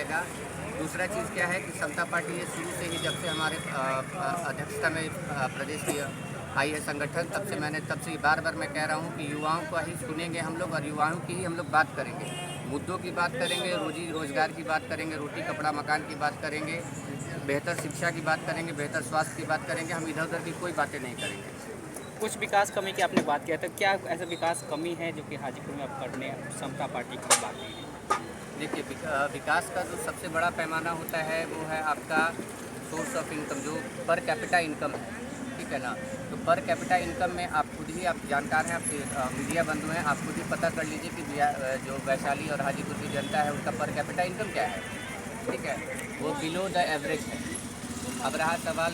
जाएगा। दूसरा चीज़ क्या है कि समता पार्टी ये शुरू से ही जब से हमारे अध्यक्षता में प्रदेश की आई है संगठन, तब से बार बार मैं कह रहा हूँ कि युवाओं को ही सुनेंगे हम लोग और युवाओं की ही हम लोग बात करेंगे। मुद्दों की बात करेंगे, रोजी रोजगार की बात करेंगे, रोटी कपड़ा मकान की बात करेंगे, बेहतर शिक्षा की बात करेंगे, बेहतर स्वास्थ्य की बात करेंगे। हम इधर उधर की कोई बातें नहीं करेंगे। कुछ विकास कमी की आपने बात किया था, क्या ऐसा विकास कमी है जो कि हाजीपुर में आप करने समता पार्टी की बात नहीं है? देखिए, विकास का जो सबसे बड़ा पैमाना होता है वो है आपका सोर्स ऑफ इनकम, जो पर कैपिटा इनकम है, ठीक है ना। तो पर कैपिटा इनकम में आप खुद ही आप जानकार हैं, आप मीडिया बंधु हैं, आप खुद ही पता कर लीजिए कि जो वैशाली और हाजीपुर की जनता है उनका पर कैपिटा इनकम क्या है, ठीक है, वो बिलो द एवरेज है। अब रहा सवाल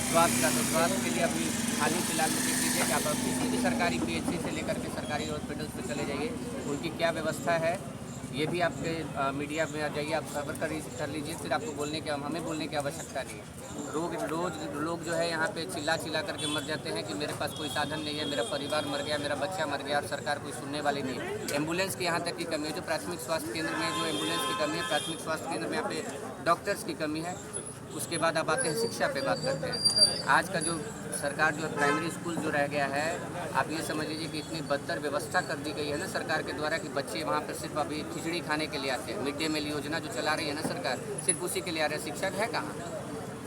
स्वास्थ्य का, तो स्वास्थ्य के लिए अभी हाल ही फिलहाल में देख लीजिए कि आप किसी भी सरकारी PHC से लेकर के सरकारी हॉस्पिटल्स पे चले जाइए, उनकी क्या व्यवस्था है ये भी आपके मीडिया में आ जाइए, आप खबर कर लीजिए। फिर आपको हमें बोलने की आवश्यकता नहीं है। लोग जो है यहाँ पे चिल्ला करके मर जाते हैं कि मेरे पास कोई साधन नहीं है, मेरा परिवार मर गया, मेरा बच्चा मर गया, और सरकार कोई सुनने वाली नहीं है। एम्बुलेंस की यहाँ तक की कमी है, जो प्राथमिक स्वास्थ्य केंद्र में जो एम्बुलेंस की कमी है, प्राथमिक स्वास्थ्य केंद्र में यहाँ पे डॉक्टर्स की कमी है। उसके बाद आप आते हैं शिक्षा पे बात करते हैं। आज का जो सरकार जो प्राइमरी स्कूल जो रह गया है, आप ये समझ लीजिए कि इतनी बदतर व्यवस्था कर दी गई है ना सरकार के द्वारा कि बच्चे वहाँ पर सिर्फ अभी खिचड़ी खाने के लिए आते हैं। मिड डे मील योजना जो चला रही है ना सरकार, सिर्फ उसी के लिए आ रहे हैं। शिक्षक है कहाँ?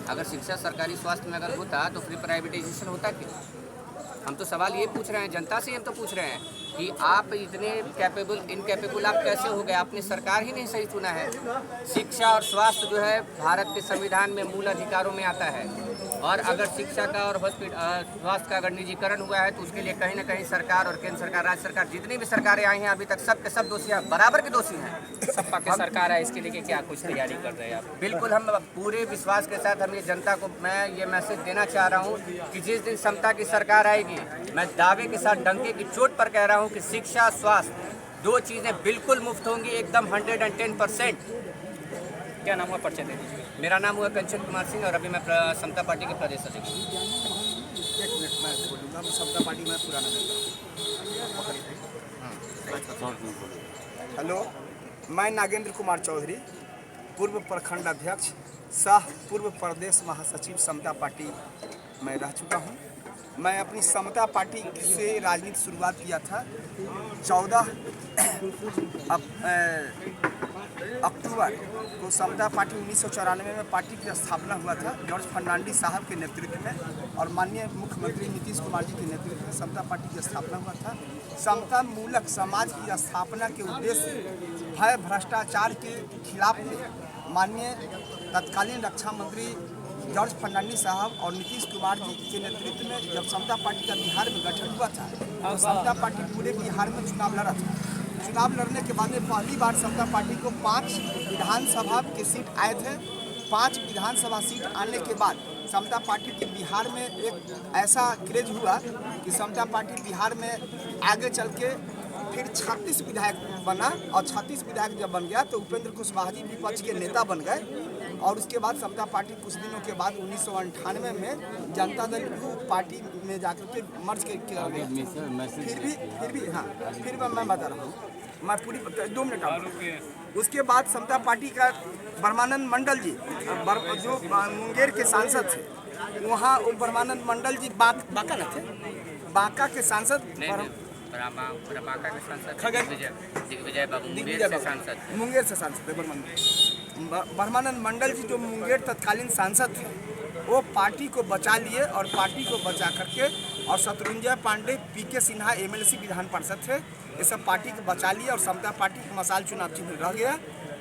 अगर शिक्षा सरकारी स्वास्थ्य में अगर होता तो फिर प्राइवेटाइजेशन होता क्यों? हम तो सवाल ये पूछ रहे हैं, जनता से हम तो पूछ रहे हैं कि आप इतने इनकैपेबल आप कैसे हो गए? आपने सरकार ही नहीं सही चुना है। शिक्षा और स्वास्थ्य जो है भारत के संविधान में मूल अधिकारों में आता है, और अगर शिक्षा का और स्वास्थ्य का अगर निजीकरण हुआ है तो उसके लिए कहीं ना कहीं सरकार और केंद्र सरकार, राज्य सरकार, जितनी भी सरकारें आई हैं अभी तक सब के सब दोषी बराबर के दोषी हैं। सपा की सरकार है, इसके लिए क्या कुछ तैयारी कर रहे हैं आप? बिल्कुल, हम पूरे विश्वास के साथ हम ये जनता को मैं ये मैसेज देना चाह रहा हूँ कि जिस दिन समता की सरकार आएगी, मैं दावे के साथ डंके की चोट पर कह रहा हूँ कि शिक्षा स्वास्थ्य दो चीज़ें बिल्कुल मुफ्त होंगी, एकदम 110%। क्या नाम हुआ, परिचय दे दीजिए। मेरा नाम हुआ कंचन कुमार सिंह और अभी मैं समता पार्टी के प्रदेश अध्यक्ष हूँ। एक मिनट मैं बोलूँगा, मैं समता पार्टी में पुराना हेलो, मैं नागेंद्र कुमार चौधरी, पूर्व प्रखंड अध्यक्ष सह पूर्व प्रदेश महासचिव समता पार्टी में रह चुका हूँ। मैं अपनी समता पार्टी से राजनीति शुरुआत किया था 14 अक्टूबर को। समता पार्टी 1994 में पार्टी की स्थापना हुआ था जॉर्ज फर्नांडिस साहब के नेतृत्व में, और माननीय मुख्यमंत्री नीतीश कुमार जी के नेतृत्व में समता पार्टी की स्थापना हुआ था। समता मूलक समाज की स्थापना के उद्देश्य से भय भ्रष्टाचार के खिलाफ माननीय तत्कालीन रक्षा मंत्री जॉर्ज फर्नांडिस साहब और नीतीश कुमार जी के नेतृत्व में जब समता पार्टी का बिहार में गठन हुआ था तो समता पार्टी पूरे बिहार में चुनाव लड़ा था। चुनाव लड़ने के बाद में पहली बार समता पार्टी को 5 विधानसभा के सीट आए थे। 5 विधानसभा सीट आने के बाद समता पार्टी के बिहार में एक ऐसा क्रेज हुआ कि समता पार्टी बिहार में आगे चल के फिर 36 विधायक बना, और 36 विधायक जब बन गया तो उपेंद्र कुशवाहा जी विपक्ष के नेता बन गए। और उसके बाद समता पार्टी कुछ दिनों के बाद 1998 में जनता दल पार्टी में जाकर के मर्ज के फिर मैं बता रहा हूँ, मैं पूरी 2 मिनट। उसके बाद समता पार्टी का ब्रह्मानंद मंडल जी जो मुंगेर के सांसद थे, वहाँ ब्रह्मानंद मंडल जी बांका न थे, बांका के सांसद मुंगेर से सांसद ब्रह्मानंद मंडल जी जो मुंगेर तत्कालीन सांसद थे, वो पार्टी को बचा लिए, और पार्टी को बचा करके और शत्रुंजय पांडे, PK सिन्हा MLC विधान पार्षद थे, ये सब पार्टी को बचा लिए और समता पार्टी के मसाल चुनाव चिन्ह रह गया।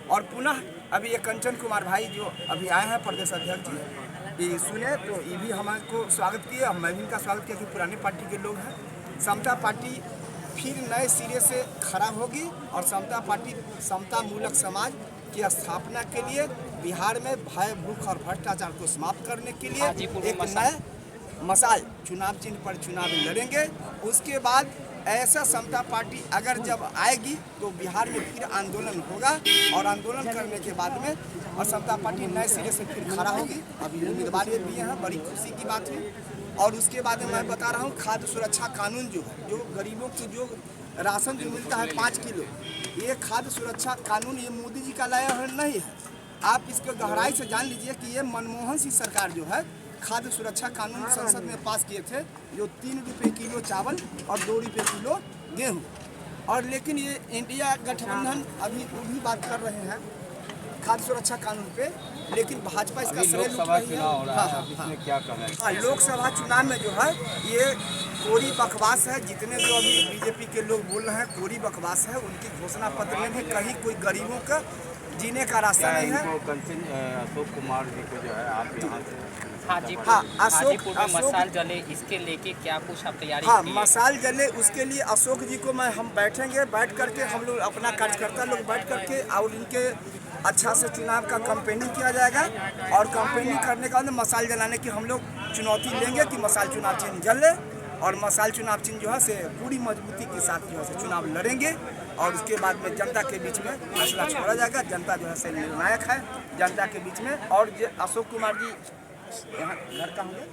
और पुनः अभी ये कंचन कुमार भाई जो अभी आए हैं प्रदेश अध्यक्ष जी, ये सुने तो ये भी हमारे स्वागत किए, मैं भी इनका स्वागत किया कि पुरानी पार्टी के लोग हैं। समता पार्टी फिर नए सिरे से खड़ा होगी और समता पार्टी समता मूलक समाज की स्थापना के लिए बिहार में भय भूख और भ्रष्टाचार को समाप्त करने के लिए एक नए मसाल चुनाव चिन्ह पर चुनाव लड़ेंगे। उसके बाद ऐसा समता पार्टी अगर जब आएगी तो बिहार में फिर आंदोलन होगा, और आंदोलन करने के बाद में और समता पार्टी नए सिरे से फिर खड़ा होगी। अभी उम्मीदवार ये भी हैं, बड़ी खुशी की बात है। और उसके बाद मैं बता रहा हूँ, खाद्य सुरक्षा कानून जो गरीबों की जो राशन जो मिलता है 5 किलो, ये खाद्य सुरक्षा कानून ये मोदी जी का लाया हुआ नहीं है। आप इसको गहराई से जान लीजिए कि ये मनमोहन सिंह सरकार जो है खाद्य सुरक्षा कानून संसद में पास किए थे, जो 3 रुपये किलो चावल और 2 रुपये किलो गेहूँ। और लेकिन ये इंडिया गठबंधन अभी वो भी बात कर रहे हैं खाद्य सुरक्षा कानून पे, लेकिन भाजपा इसका श्रेय लूट रही है। इसमें क्या कहना है? लोकसभा चुनाव में जो है ये कोरी बकवास है। जितने जो अभी बीजेपी के लोग बोल रहे हैं कोरी बकवास है। उनकी घोषणा पत्र में भी कहीं कोई गरीबों का जीने का रास्ता नहीं है। अशोक कुमार जी को जो है आप यहाँ से हाजीपुर में मसाल जले, इसके लेके क्या कुछ आप तैयारी? हाँ, मसाल जले उसके लिए अशोक जी को हम बैठेंगे, बैठ करके हम लोग अपना कार्यकर्ता लोग बैठ करके और इनके अच्छा से चुनाव का कैंपेनिंग किया जाएगा। और कैंपेनिंग करने का मसाल जलाने की हम लोग चुनौती लेंगे कि मसाल चुनाव चिन्ह जले, और मसाल चुनाव चिन्ह जो है से पूरी मजबूती के साथ जो है से चुनाव लड़ेंगे। और उसके बाद में जनता के बीच में फैसला छोड़ा जाएगा। जनता जो है से निर्णायक है जनता के बीच में। और अशोक कुमार जी यहाँ घर का होंगे,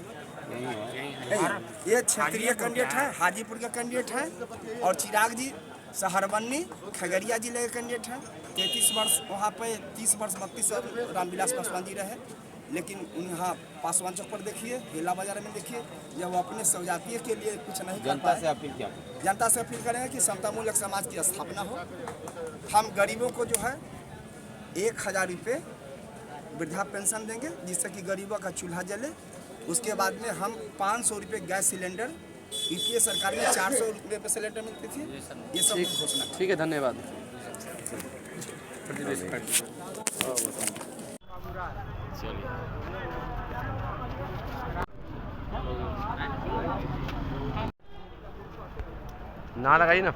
ये क्षेत्रीय कैंडिडेट है, हाजीपुर के कैंडिडेट हैं। और चिराग जी सहरबन्नी खगड़िया जिले के कैंडिडेट हैं। 33 वर्ष वहाँ पे 30 वर्ष 32 रामविलास पासवान जी रहे, लेकिन यहाँ पासवान चौक पर देखिए, हेला बाजार में देखिए, जब वो अपने स्वजातीय के लिए कुछ नहीं कर पाए। जनता से अपील करेंगे कि समतामूलक समाज की स्थापना हो। हम गरीबों को जो है 1000 रुपये वृद्धा पेंशन देंगे, जिससे कि गरीबों का चूल्हा जले। उसके बाद में हम 500 रुपये गैस सिलेंडर, यूपीए सरकार में 400 रुपये पे सिलेंडर मिलती थी, ये सब घोषणा। ठीक है, धन्यवाद। नारा लगाइए ना,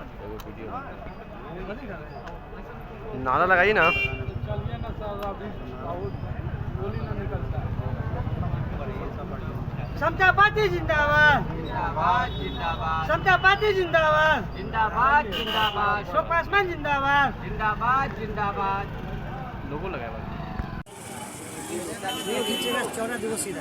नारा लगाइए ना। समता पार्टी जिंदाबाद, समता पार्टी जिंदाबाद, अशोक पासवान जिंदाबाद। लोगो लगाया। 14 दिवसीय